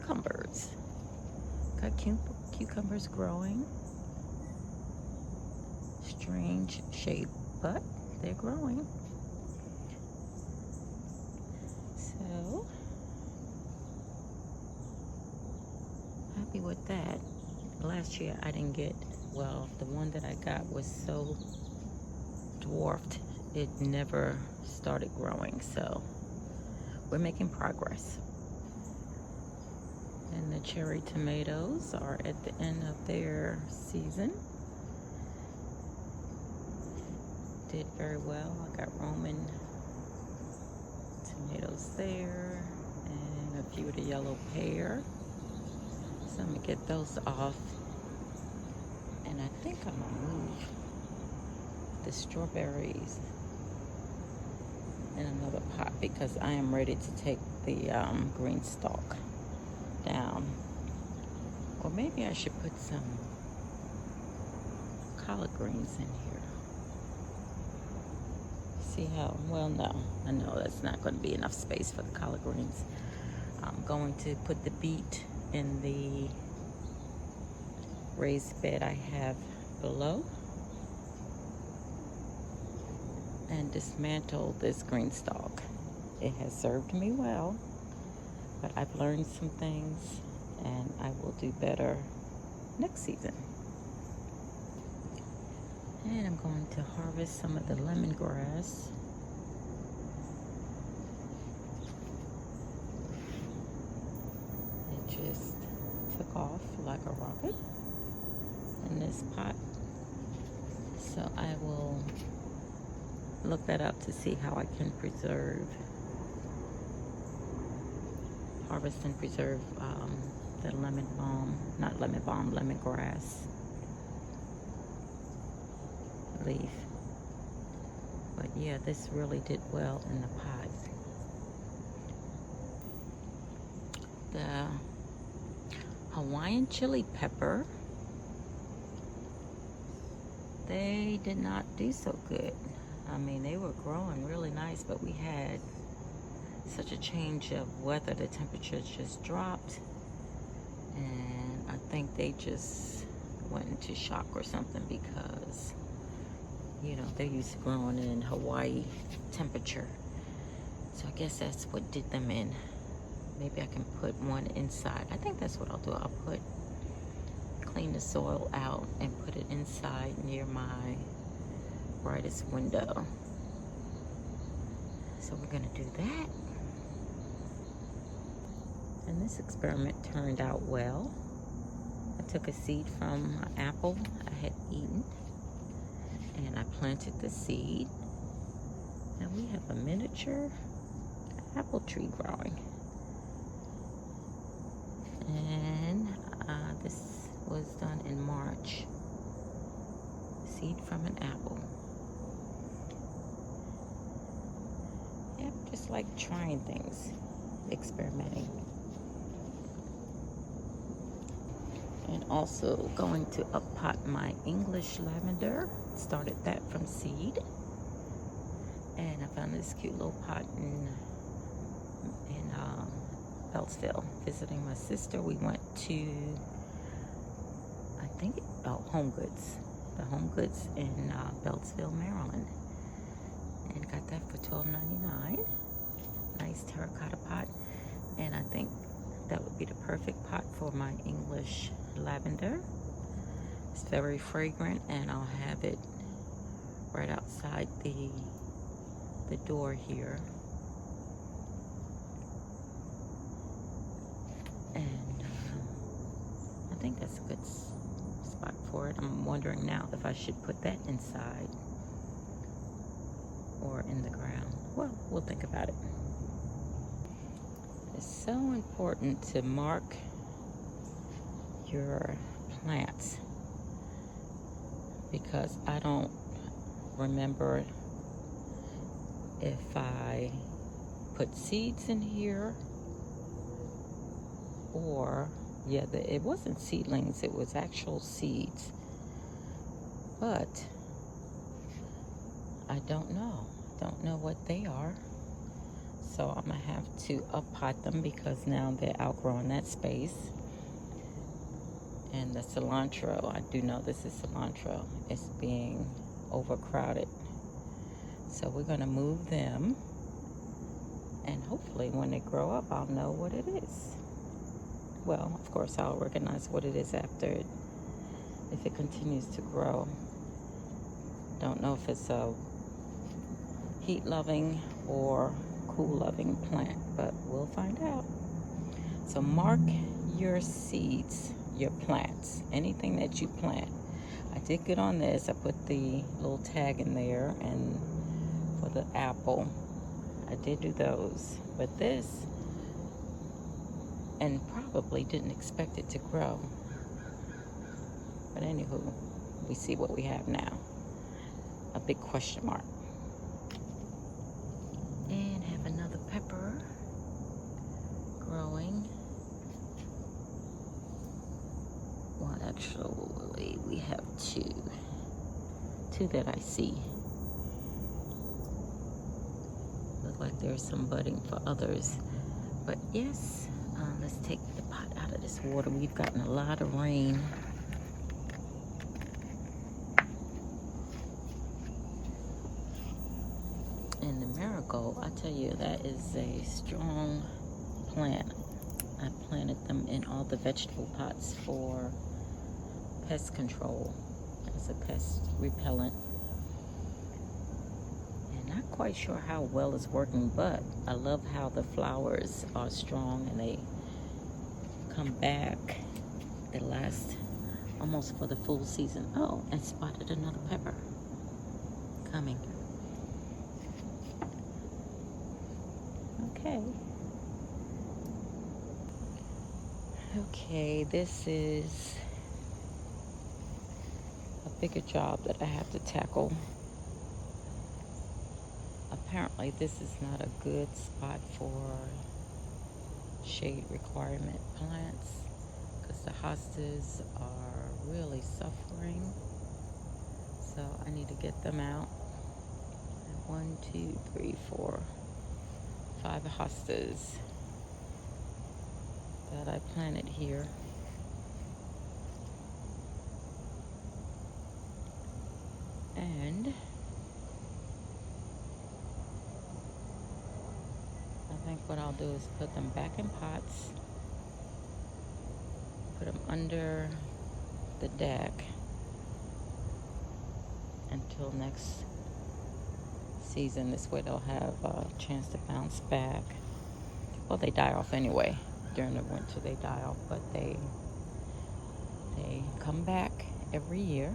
cucumbers. Got cucumbers growing. Strange shape, but they're growing. So, happy with that. Last year I didn't get, well, the one that I got was so dwarfed, it never started growing. So, we're making progress. And the cherry tomatoes are at the end of their season. Did very well. I got Roman tomatoes there and a few of the yellow pear. So I'm gonna get those off. And I think I'm gonna move the strawberries in another pot because I am ready to take the green stalk down. Or maybe I should put some collard greens in here. See how, well, no, I know that's not going to be enough space for the collard greens. I'm going to put the beet in the raised bed I have below and dismantle this green stalk. It has served me well, but I've learned some things and I will do better next season. And I'm going to harvest some of the lemongrass. It just took off like a rocket in this pot. So I will look that up to see how I can harvest and preserve the lemongrass leaf. But yeah, this really did well in the pot. The Hawaiian chili pepper, they did not do so good. I mean, they were growing really nice, but we had such a change of weather. The temperature just dropped, and I think they just went into shock or something because, you know, they're used to growing in Hawaii temperature. So I guess that's what did them in. Maybe I can put one inside. I think that's what I'll do. I'll clean the soil out and put it inside near my brightest window. So we're gonna do that. And this experiment turned out well. I took a seed from an apple I had eaten and I planted the seed. And we have a miniature apple tree growing. And this was done in March. Seed from an apple. Yep, just like trying things, experimenting. And also going to up-pot my English lavender. Started that from seed. And I found this cute little pot in Beltsville, visiting my sister. We went to, I think, Home Goods. The Home Goods in Beltsville, Maryland. And got that for $12.99. Nice terracotta pot. And I think that would be the perfect pot for my English lavender. It's very fragrant, and I'll have it right outside the door here. And I think that's a good spot for it. I'm wondering now if I should put that inside or in the ground. Well, we'll think about it. It's so important to mark your plants because I don't remember if I put seeds in here or, yeah, it wasn't seedlings, it was actual seeds. But I don't know what they are. So I'm going to have to up-pot them because now they're outgrowing that space. And the cilantro, I do know this is cilantro. It's being overcrowded. So we're going to move them. And hopefully when they grow up, I'll know what it is. Well, of course, I'll recognize what it is after it, if it continues to grow. Don't know if it's a heat-loving or cool-loving plant, but we'll find out. So mark your seeds, your plants, anything that you plant. I did good on this. I put the little tag in there, and for the apple, I did do those. But this, and probably didn't expect it to grow. But anywho, we see what we have now. A big question mark. And have another pepper growing. Well, actually, we have two that I see. Look like there's some budding for others. But yes, let's take the pot out of this water. We've gotten a lot of rain. And the marigold, I tell you, that is a strong plant. I planted them in all the vegetable pots for pest control as a pest repellent. And not quite sure how well it's working, but I love how the flowers are strong and they come back. They last almost for the full season. Oh, and spotted another pepper coming. Okay, this is a bigger job that I have to tackle. Apparently this is not a good spot for shade requirement plants because the hostas are really suffering. So I need to get them out. 1, 2, 3, 4, 5 hostas that I planted here. And I think what I'll do is put them back in pots, put them under the deck until next season. This way they'll have a chance to bounce back. Well, they die off anyway. During the winter they die off, but they come back every year.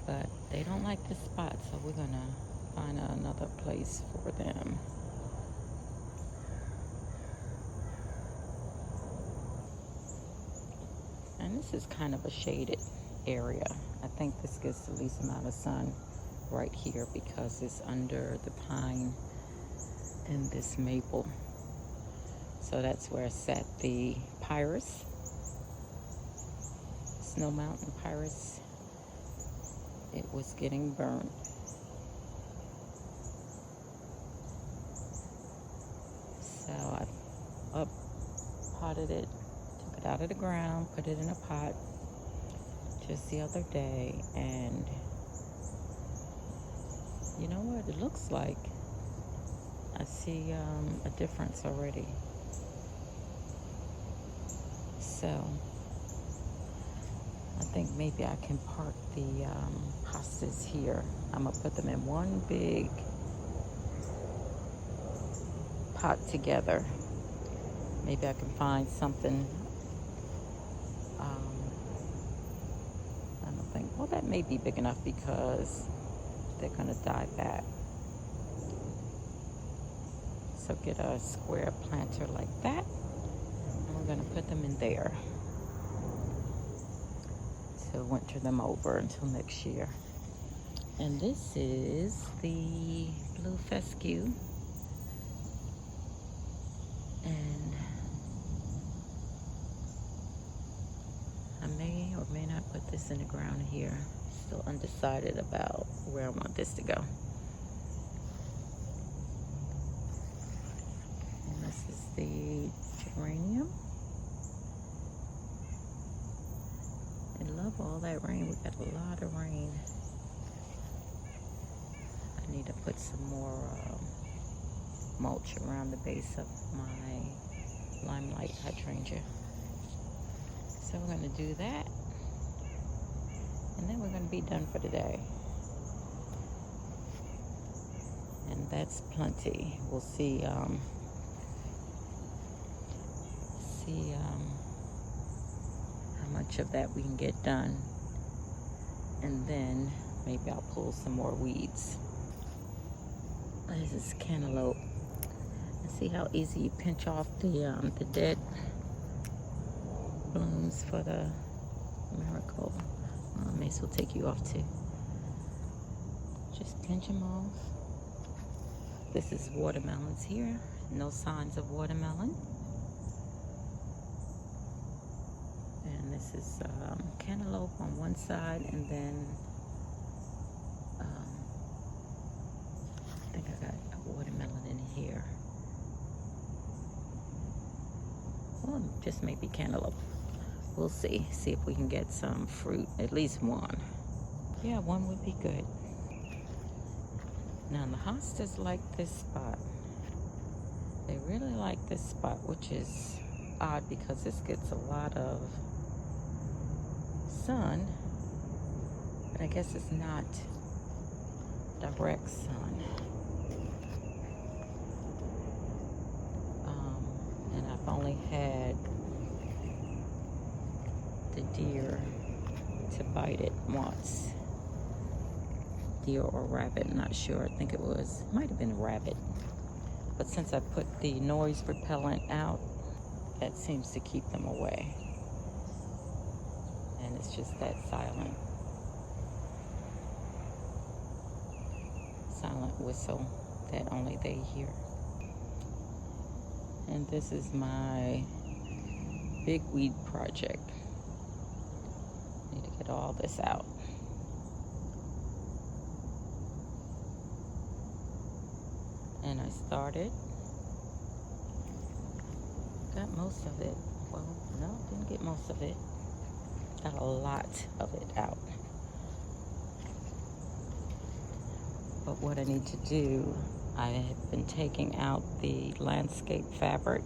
But they don't like this spot, so we're gonna find another place for them. And this is kind of a shaded area. I think this gets the least amount of sun right here because it's under the pine and this maple. So that's where I set the Pyrus, Snow Mountain Pyrus. It was getting burned. So I up-potted it, took it out of the ground, put it in a pot just the other day, and you know what it looks like? I see a difference already. So I think maybe I can park the hostas here. I'm gonna put them in one big pot together. Maybe I can find something. I don't think, well, that may be big enough because they're gonna die back. So get a square planter like that, and we're gonna put them in there to winter them over until next year. And this is the blue fescue, and I may or may not put this in the ground here. Still undecided about where I want this to go. This is the geranium. I love all that rain. We got a lot of rain. I need to put some more mulch around the base of my limelight hydrangea. So we're going to do that. And then we're going to be done for the day. And that's plenty. We'll see how much of that we can get done. And then maybe I'll pull some more weeds. This is cantaloupe. And see how easy you pinch off the dead blooms for the marigold. May as well take you off too. Just pinch them off. This is watermelons here. No signs of watermelon. And this is cantaloupe on one side, and then I think I got a watermelon in here. Well, just maybe cantaloupe. We'll see if we can get some fruit, at least one. Yeah, one would be good. Now the hostas like this spot. They really like this spot, which is odd because this gets a lot of sun, but I guess it's not direct sun. And I've only had the deer to bite it once. Deer or rabbit, not sure. I think it might have been a rabbit. But since I put the noise repellent out, that seems to keep them away. And it's just that silent whistle that only they hear. And this is my big weed project. Need to get all this out. And I started. Got most of it. Well, no, didn't get most of it. Got a lot of it out. But what I need to do, I have been taking out the landscape fabric,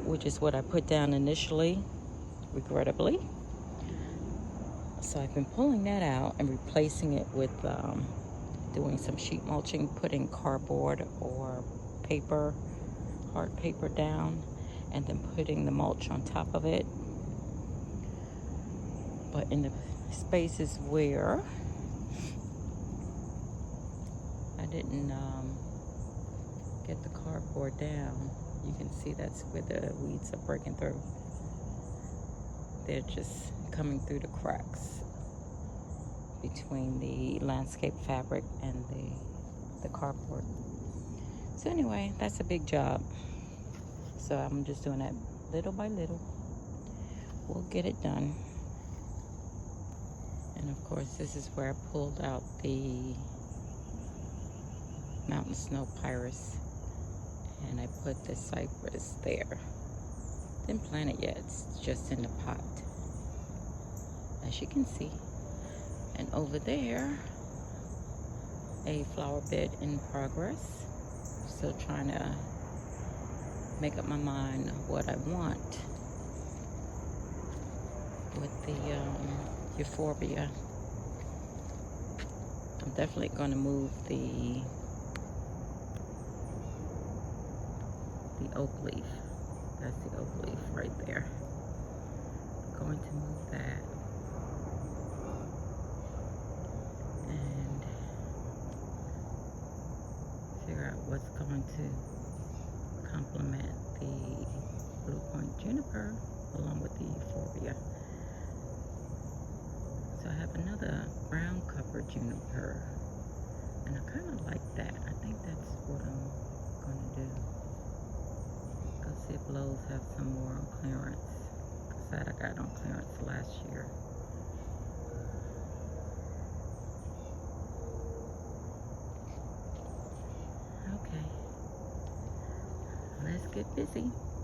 which is what I put down initially, regrettably. So I've been pulling that out and replacing it with doing some sheet mulching, putting cardboard or paper, hard paper down, and then putting the mulch on top of it. But in the spaces where I didn't get the cardboard down, you can see that's where the weeds are breaking through. They're just coming through the cracks between the landscape fabric and the cardboard. So anyway, that's a big job. So I'm just doing that little by little. We'll get it done. And of course, this is where I pulled out the mountain snow pyrus, and I put the cypress there. Didn't plant it yet, it's just in the pot, as you can see. And over there, a flower bed in progress. Still trying to make up my mind what I want with the euphorbia. I'm definitely going to move the oak leaf. That's the oak leaf right there. I'm going to move that. And figure out what's going to complement the Blue Point juniper along with the euphorbia. So I have another brown covered juniper, and I kind of like that. I think that's what I'm going to do. Go see if Lowe's have some more on clearance, because that I got on clearance last year. let's get busy.